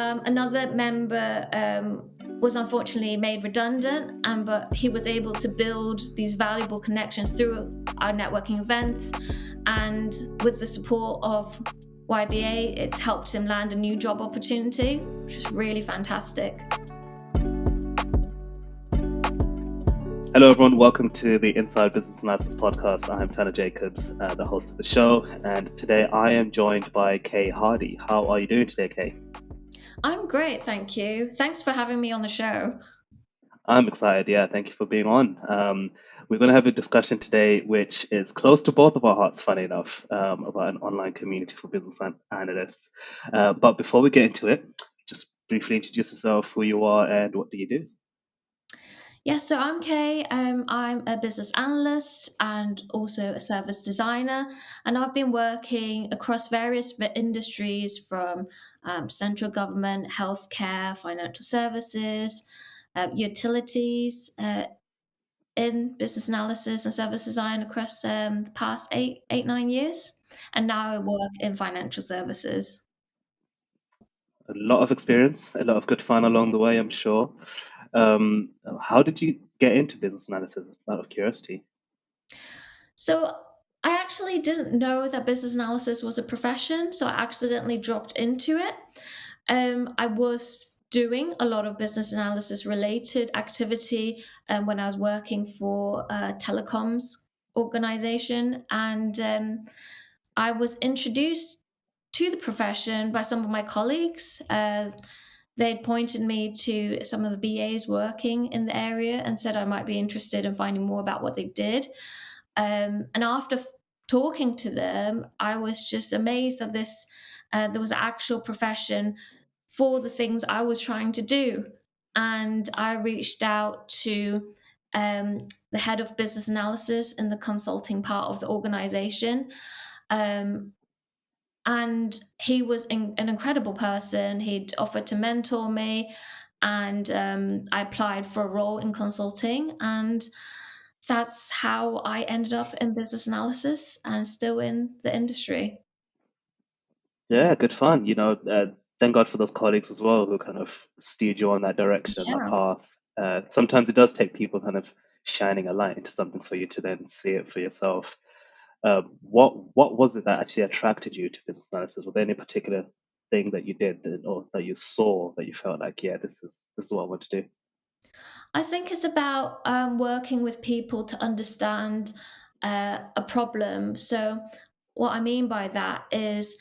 Another member was unfortunately made redundant, but he was able to build these valuable connections through our networking events. And with the support of YBA, it's helped him land a new job opportunity, which is really fantastic. Hello, everyone. Welcome to the Inside Business Analysts podcast. I'm Tanner Jacobs, the host of the show, and today I am joined by Kay Hardy. How are you doing today, Kay? I'm great, thank you. Thanks for having me on the show. I'm excited. Yeah, thank you for being on. We're going to have a discussion today, which is close to both of our hearts, funny enough, about an online community for business analysts. But before we get into it, just briefly introduce yourself, who you are, and what do you do? Yes, so I'm Kay. I'm a business analyst and also a service designer, and I've been working across various industries from central government, healthcare, financial services, utilities, in business analysis and service design across the past 9 years, and now I work in financial services. A lot of experience, a lot of good fun along the way, I'm sure. Um, how did you get into business analysis out of curiosity? So I actually didn't know that business analysis was a profession, so I accidentally dropped into it. I was doing a lot of business analysis related activity when I was working for a telecoms organization, and I was introduced to the profession by some of my colleagues. They'd pointed me to some of the BAs working in the area and said I might be interested in finding more about what they did. And after talking to them, I was just amazed that there was an actual profession for the things I was trying to do. And I reached out to the head of business analysis in the consulting part of the organization. Um, and he was an incredible person. He'd offered to mentor me, and I applied for a role in consulting, and that's how I ended up in business analysis and still in the industry. Yeah, good fun. Thank God for those colleagues as well who kind of steered you on that direction, that Yeah. path. Sometimes it does take people kind of shining a light into something for you to then see it for yourself. What was it that actually attracted you to business analysis? Was there any particular thing that you did or that you saw that you felt like, yeah, this is what I want to do? I think it's about working with people to understand a problem. So, what I mean by that is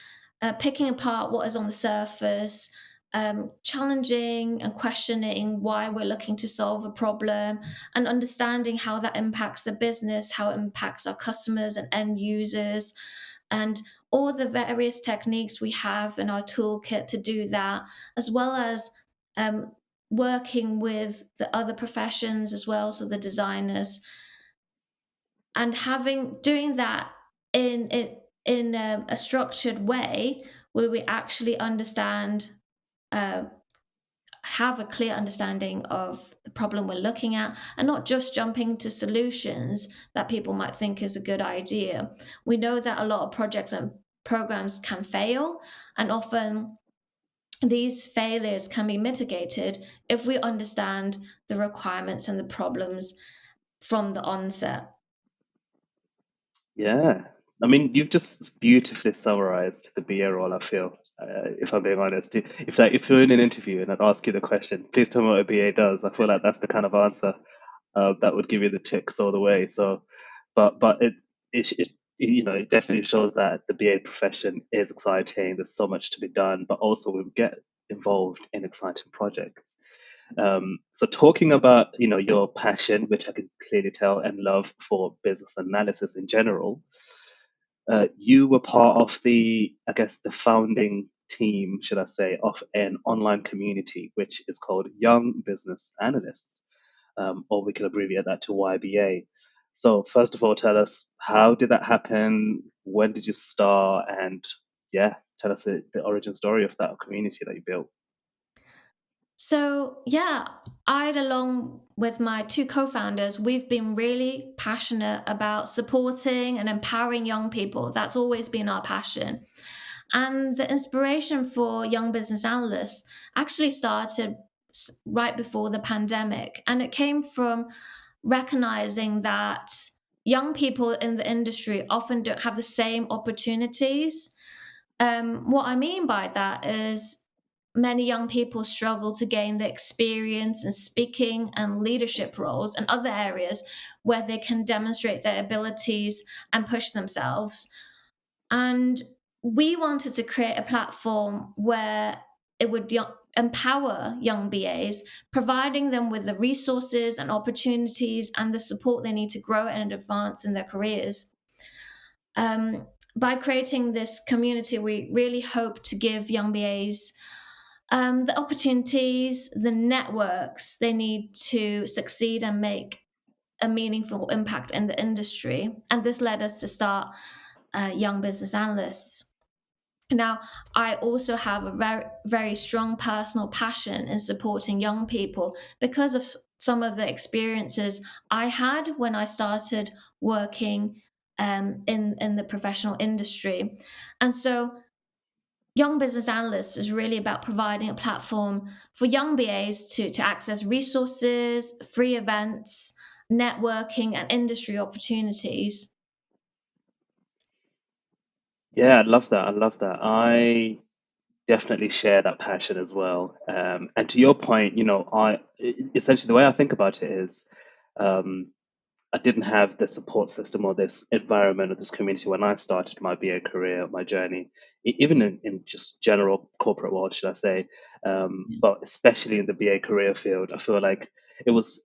picking apart what is on the surface, challenging and questioning why we're looking to solve a problem, and understanding how that impacts the business, how it impacts our customers and end users, and all the various techniques we have in our toolkit to do that, as well as um, working with the other professions as well, so the designers, and having doing that in a structured way where we actually understand, uh, have a clear understanding of the problem we're looking at, and not just jumping to solutions that people might think is a good idea. We know that a lot of projects and programs can fail, and often these failures can be mitigated if we understand the requirements and the problems from the onset. Yeah. I mean, you've just beautifully summarized the BA role, I feel, if I'm being honest. If you're in an interview and I'd ask you the question, please tell me what a BA does, I feel like that's the kind of answer that would give you the ticks all the way. So, but it it definitely shows that the BA profession is exciting. There's so much to be done, but also we get involved in exciting projects. So talking about your passion, which I can clearly tell, and love for business analysis in general, you were part of I guess, the founding team, should I say, of an online community which is called Young Business Analysts, or we can abbreviate that to YBA. So first of all, tell us, how did that happen? When did you start? And yeah, tell us the origin story of that community that you built. So, yeah, I'd, along with my two co founders, we've been really passionate about supporting and empowering young people. That's always been our passion. And the inspiration for Young Business Analysts actually started right before the pandemic. And it came from recognizing that young people in the industry often don't have the same opportunities. What I mean by that is many young people struggle to gain the experience in speaking and leadership roles and other areas where they can demonstrate their abilities and push themselves. And we wanted to create a platform where it would empower young BAs, providing them with the resources and opportunities and the support they need to grow and advance in their careers. By creating this community, we really hope to give young BAs the opportunities, the networks they need to succeed and make a meaningful impact in the industry. And this led us to start Young Business Analysts. Now, I also have a very, very strong personal passion in supporting young people because of some of the experiences I had when I started working in the professional industry. And so, Young Business Analysts is really about providing a platform for young BAs to access resources, free events, networking, and industry opportunities. Yeah, I love that. I love that. I definitely share that passion as well. And to your point, essentially the way I think about it is, um, I didn't have the support system or this environment or this community when I started my BA career, my journey, even in just general corporate world, should I say, but especially in the BA career field, I feel like it was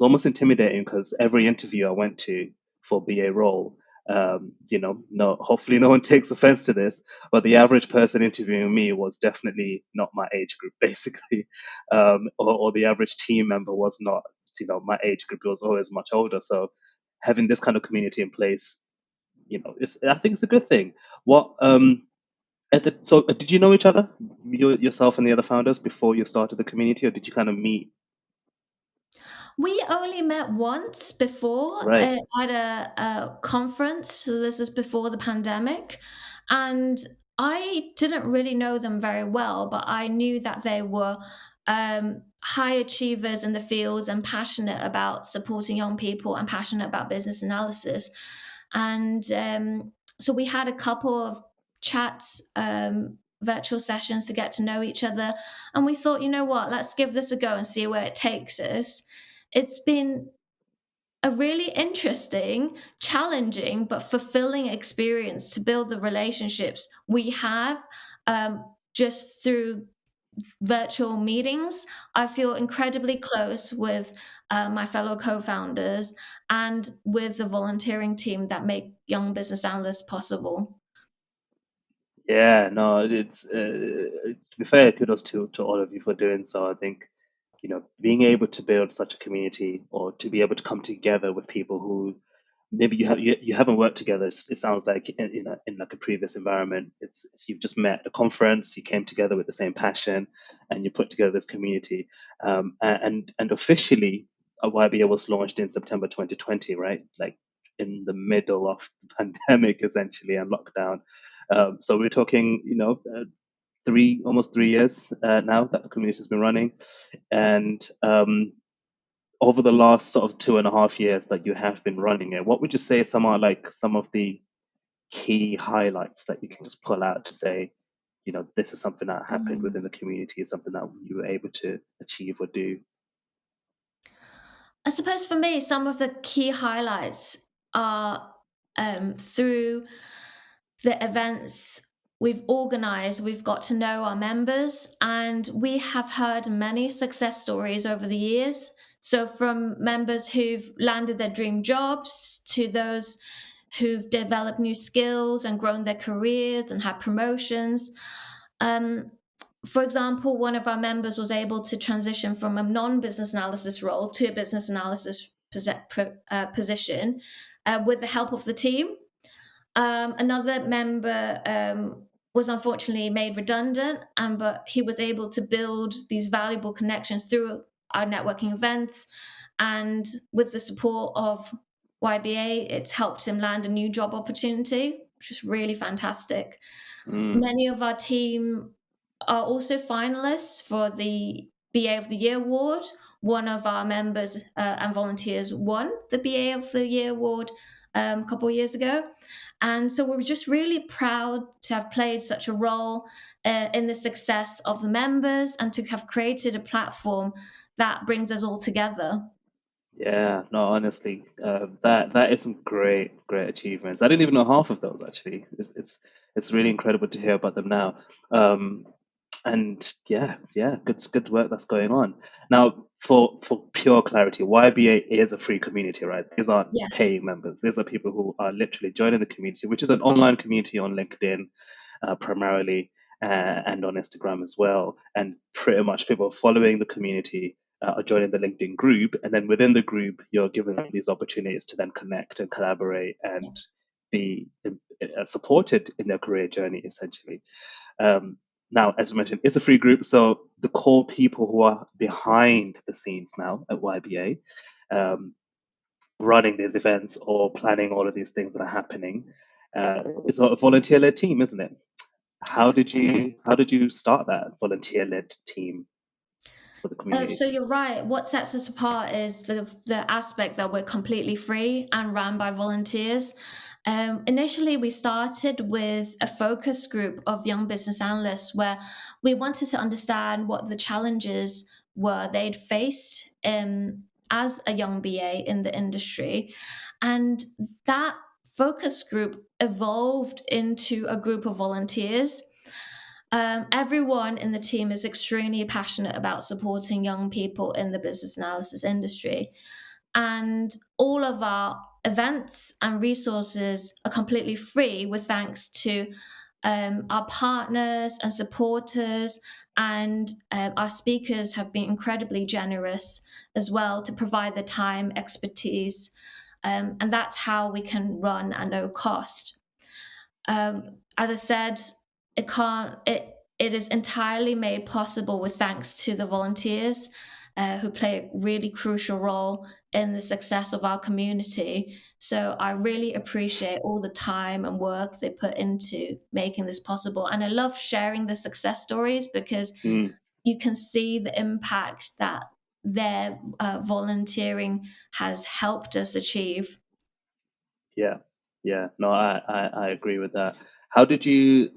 almost intimidating because every interview I went to for BA role, no, hopefully no one takes offense to this, but the average person interviewing me was definitely not my age group, basically, or the average team member was not my age group was always much older. So having this kind of community in place, I think it's a good thing. What did you know each other, yourself and the other founders, before you started the community, or did you kind of meet? We only met once before Right. at a conference. So this is before the pandemic. And I didn't really know them very well, but I knew that they were high achievers in the fields and passionate about supporting young people and passionate about business analysis. And so we had a couple of chats, virtual sessions to get to know each other. And we thought, you know what, let's give this a go and see where it takes us. It's been a really interesting, challenging, but fulfilling experience to build the relationships we have just through virtual meetings. I feel incredibly close with my fellow co founders and with the volunteering team that make Young Business Analysts possible. Yeah, no, it's to be fair, kudos to all of you for doing so. I think, being able to build such a community or to be able to come together with people who maybe you haven't worked together. It sounds like in like a previous environment. It's you've just met at a conference, you came together with the same passion, and you put together this community. And officially, YBA was launched in September 2020, right? Like in the middle of the pandemic, essentially, and lockdown. So we're talking, almost 3 years now that the community has been running, and over the last sort of 2.5 years that you have been running it, what would you say some of the key highlights that you can just pull out to say, this is something that happened Mm. within the community, is something that you were able to achieve or do? I suppose for me, some of the key highlights are through the events we've organized, we've got to know our members, and we have heard many success stories over the years. So, from members who've landed their dream jobs to those who've developed new skills and grown their careers and had promotions. Um, for example, one of our members was able to transition from a non business analysis role to a business analysis position with the help of the team. Another member was unfortunately made redundant, but he was able to build these valuable connections through our networking events. And with the support of YBA, it's helped him land a new job opportunity. which is really fantastic. Mm. Many of our team are also finalists for the BA of the Year award. One of our members and volunteers won the BA of the Year award a couple of years ago. And so we're just really proud to have played such a role in the success of the members and to have created a platform that brings us all together. Yeah, no, honestly, that is some great achievements. I didn't even know half of those actually. It's really incredible to hear about them now. Um, and yeah, good work that's going on. Now, for pure clarity, YBA is a free community, right? These aren't Yes. paying members. These are people who are literally joining the community, which is an online community on LinkedIn, primarily, and on Instagram as well. And pretty much people following the community are joining the LinkedIn group, and then within the group, you're given these opportunities to then connect and collaborate and be supported in their career journey, essentially. Um, Now, as we mentioned, it's a free group, so the core people who are behind the scenes now at YBA, um, running these events or planning all of these things that are happening, it's a volunteer-led team, isn't it? How did you start that volunteer-led team for the community? So you're right. What sets us apart is the aspect that we're completely free and run by volunteers. Initially, we started with a focus group of young business analysts where we wanted to understand what the challenges were they'd faced as a young BA in the industry. And that focus group evolved into a group of volunteers. Everyone in the team is extremely passionate about supporting young people in the business analysis industry. And all of our events and resources are completely free with thanks to our partners and supporters. And our speakers have been incredibly generous as well to provide the time, expertise. And that's how we can run at no cost. As I said, it is entirely made possible with thanks to the volunteers who play a really crucial role in the success of our community. So I really appreciate all the time and work they put into making this possible. And I love sharing the success stories because Mm. you can see the impact that their volunteering has helped us achieve. Yeah, yeah. No, I agree with that. How did you?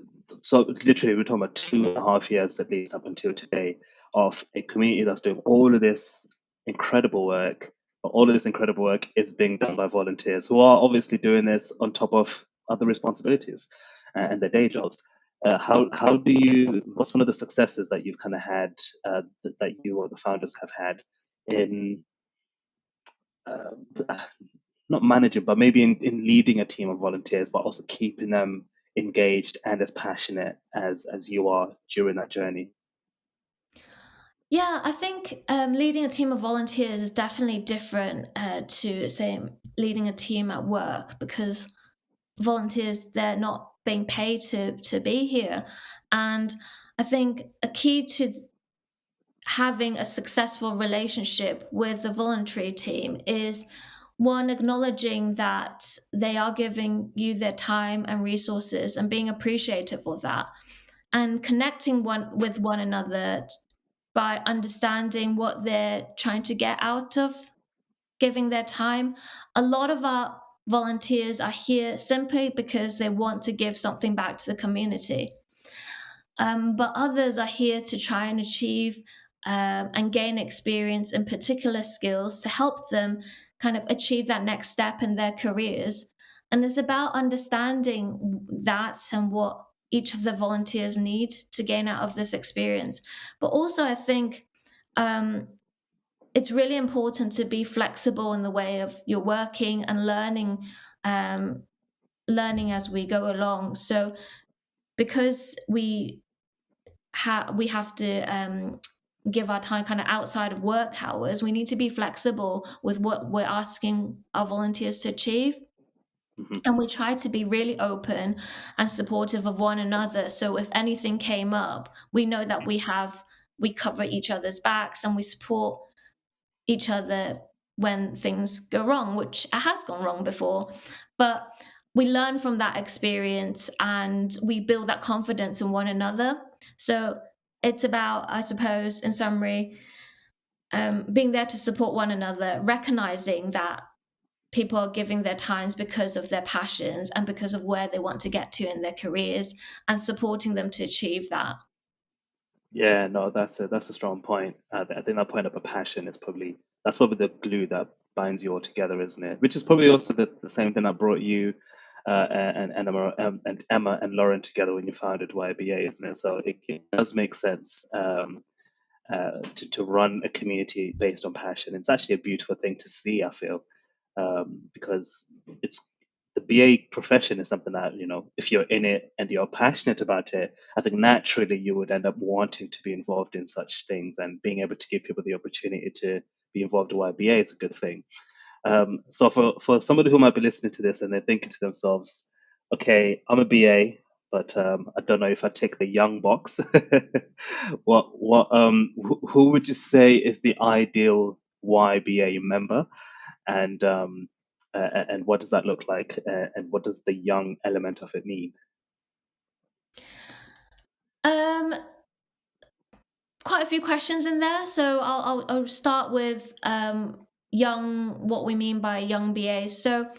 So literally, we're talking about 2.5 years at least up until today of a community that's doing all of this incredible work. But all of this incredible work is being done by volunteers who are obviously doing this on top of other responsibilities and their day jobs. How do you? What's one of the successes that you've kind of had that you or the founders have had in uh, not managing, but maybe in leading a team of volunteers, but also keeping them engaged and as passionate as you are during that journey? Yeah, I think leading a team of volunteers is definitely different to, say, leading a team at work because volunteers, they're not being paid to be here. And I think a key to having a successful relationship with the voluntary team is one, acknowledging that they are giving you their time and resources and being appreciative of that, and connecting one with one another by understanding what they're trying to get out of giving their time. A lot of our volunteers are here simply because they want to give something back to the community. But others are here to try and achieve and gain experience in particular skills to help them kind of achieve that next step in their careers. And it's about understanding that and what each of the volunteers need to gain out of this experience. But also, I think um, it's really important to be flexible in the way of your working and um, learning as we go along. So because we have to give our time kind of outside of work hours, we need to be flexible with what we're asking our volunteers to achieve. Hmm. And we try to be really open and supportive of one another. So if anything came up, we know that we cover each other's backs and we support each other when things go wrong, which has gone wrong before. But we learn from that experience and we build that confidence in one another. So it's about, I suppose, in summary, being there to support one another, recognizing that people are giving their times because of their passions and because of where they want to get to in their careers, and supporting them to achieve that. Yeah, no, that's a strong point. I think that point about passion is probably that's probably the glue that binds you all together, isn't it? Which is probably also the same thing that brought you and Emma and Lauren together when you founded YBA, isn't it? So it does make sense to run a community based on passion. It's actually a beautiful thing to see, I feel, because it's the BA profession is something that, if you're in it and you're passionate about it, I think naturally you would end up wanting to be involved in such things, and being able to give people the opportunity to be involved in YBA is a good thing. So for somebody who might be listening to this and they're thinking to themselves, okay, I'm a BA, but I don't know if I tick the young box. Who would you say is the ideal YBA member, and and what does that look like, and what does the young element of it mean? Um, Quite a few questions in there. So I'll start with young, what we mean by young BAs. So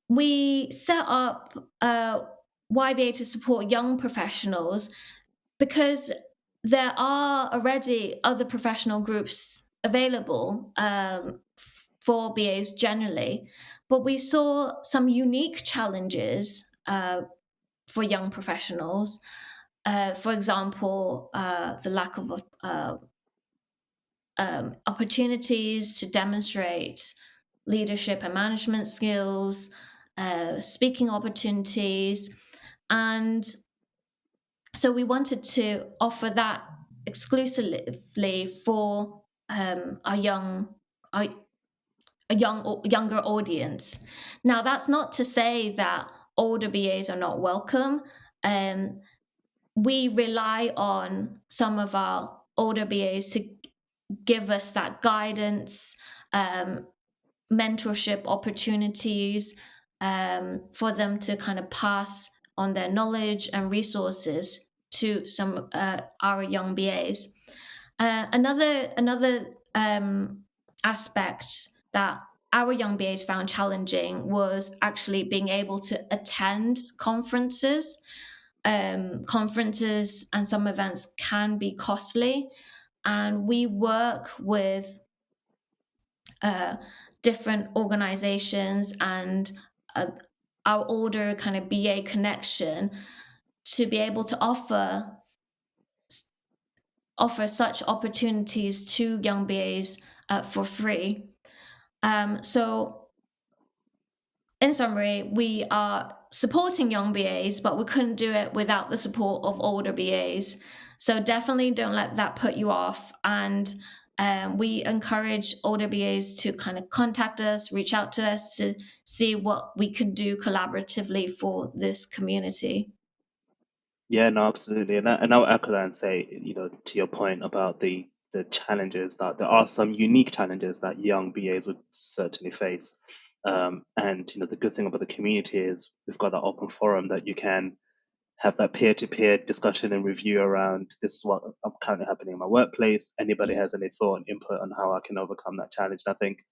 we set up YBA to support young professionals because there are already other professional groups available for BAs generally, but we saw some unique challenges for young professionals. For example, the lack of opportunities to demonstrate leadership and management skills, speaking opportunities. And so we wanted to offer that exclusively for our our younger audience. Now, that's not to say that older BAs are not welcome. Um, we rely on some of our older BAs to give us that guidance, um, mentorship opportunities, for them to kind of pass on their knowledge and resources to some our young BAs. Another aspect that our young BAs found challenging was actually being able to attend conferences. Conferences and some events can be costly, and we work with uh, different organizations and uh, our older kind of BA connection to be able to offer such opportunities to young BAs for free. So in summary, we are supporting young BAs, but we couldn't do it without the support of older BAs. So definitely don't let that put you off. And we encourage older BAs to kind of contact us, reach out to us to see what we can do collaboratively for this community. Yeah, no, absolutely. And I'll echo that and say, to your point about the challenges, that there are some unique challenges that young BAs would certainly face. And the good thing about the community is we've got that open forum that you can have that peer-to-peer discussion and review around, this is what I'm currently happening in my workplace. Anybody Yeah. has any thought and input on how I can overcome that challenge? And I think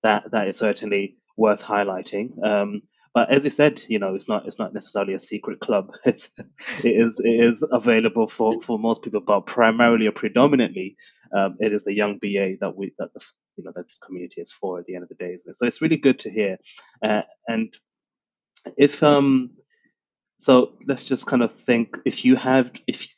that is certainly worth highlighting. But as you said, it's not necessarily a secret club. It is available for most people, but primarily or predominantly, it is the young BA that this community is for at the end of the day. Isn't it? So it's really good to hear. And if so let's just kind of think, if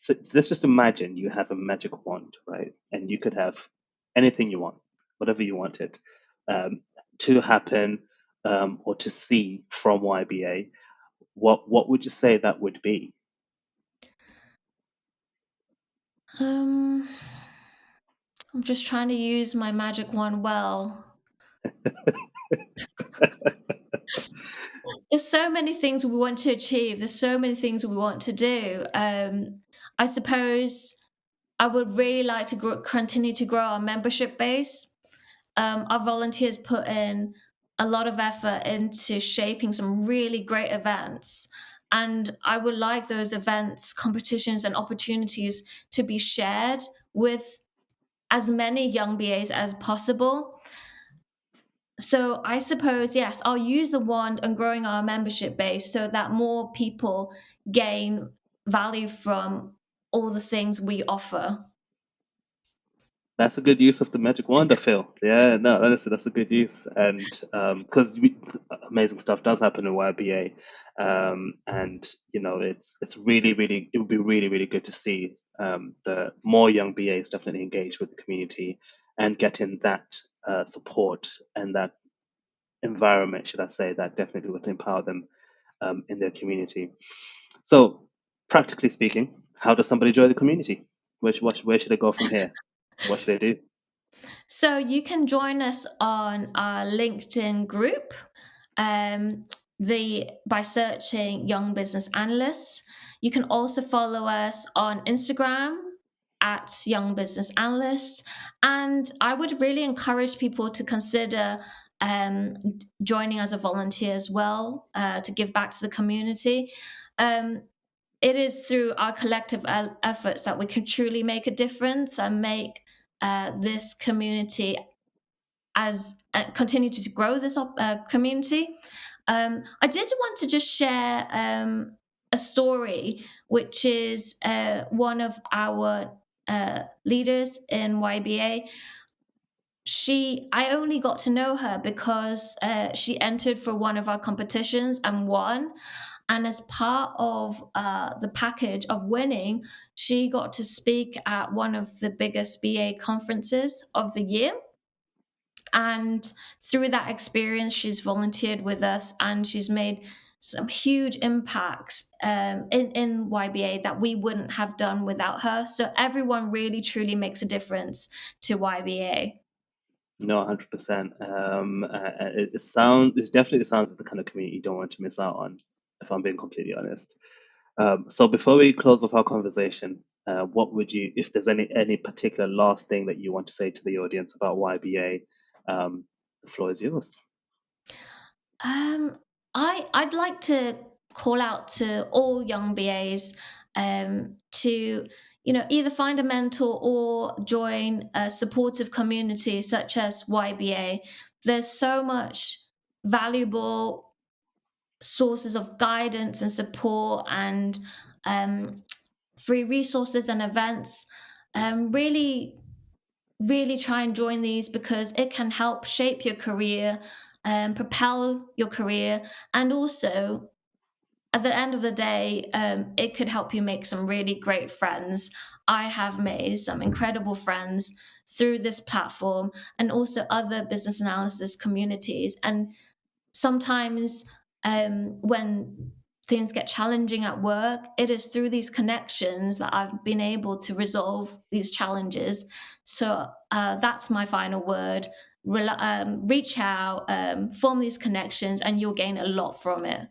so let's just imagine you have a magic wand, right? And you could have anything you want, whatever you wanted, um, to happen, or to see from YBA. What would you say that would be? Um, I'm just trying to use my magic wand well. There's so many things we want to achieve. There's so many things we want to do. I suppose I would really like to continue to grow our membership base. Our volunteers put in a lot of effort into shaping some really great events. And I would like those events, competitions, and opportunities to be shared with as many young BAs as possible. So I suppose, yes, I'll use the wand and growing our membership base so that more people gain value from all the things we offer. That's a good use of the magic wand, I feel. Yeah, no, honestly, that's a good use, and because amazing stuff does happen in YBA, and it's really, really, it would be really, really good to see the more young BAs definitely engage with the community and getting that support and that environment, should I say, that definitely would empower them in their community. So, practically speaking, how does somebody join the community? Where should they go from here? What should they do? So you can join us on our LinkedIn group, by searching Young Business Analysts. You can also follow us on Instagram at Young Business Analysts. And I would really encourage people to consider um, joining as a volunteer as well, to give back to the community. Um, it is through our collective efforts that we can truly make a difference and make this community as continue to grow this community. I did want to just share a story, which is one of our leaders in YBA. I only got to know her because she entered for one of our competitions and won. And as part of the package of winning, she got to speak at one of the biggest BA conferences of the year. And through that experience, she's volunteered with us and she's made some huge impacts in YBA that we wouldn't have done without her. So everyone really, truly makes a difference to YBA. No, 100%. It definitely sounds like the kind of community you don't want to miss out on, if I'm being completely honest. So before we close off our conversation, what would you, if there's any particular last thing that you want to say to the audience about YBA, the floor is yours. Um, I'd like to call out to all young BAs to either find a mentor or join a supportive community such as YBA. There's so much valuable sources of guidance and support and free resources and events. Really, really try and join these because it can help shape your career, propel your career, and also at the end of the day, it could help you make some really great friends. I have made some incredible friends through this platform and also other business analysis communities. And sometimes when things get challenging at work, it is through these connections that I've been able to resolve these challenges. So that's my final word. Reach out, form these connections, and you'll gain a lot from it.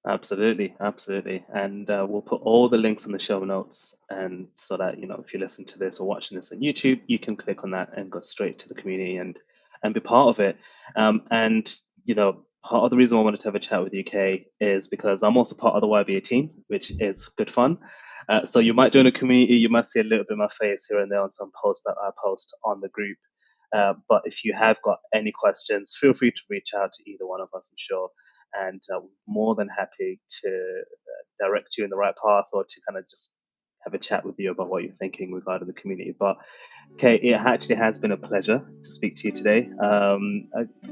Absolutely, absolutely. And we'll put all the links in the show notes, and so that if you listen to this or watching this on YouTube, you can click on that and go straight to the community and be part of it. And part of the reason I wanted to have a chat with UK is because I'm also part of the YBA team, which is good fun. So you might join a community, you might see a little bit of my face here and there on some posts that I post on the group. But if you have got any questions, feel free to reach out to either one of us, I'm sure. And more than happy to direct you in the right path or to kind of just have a chat with you about what you're thinking regarding the community. But okay, it actually has been a pleasure to speak to you today.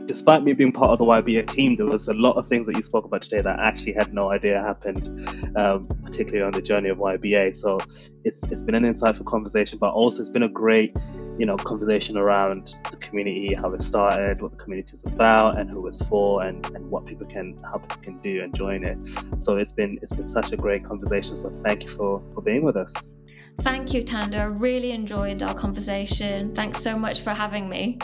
Despite me being part of the YBA team, there was a lot of things that you spoke about today that I actually had no idea happened, particularly on the journey of YBA. So it's been an insightful conversation, but also it's been a great conversation around the community, how it started, what the community is about, and who it's for, and how people can do and join it. So it's been such a great conversation. So thank you for being with us. Thank you, Tanda. I really enjoyed our conversation. Thanks so much for having me.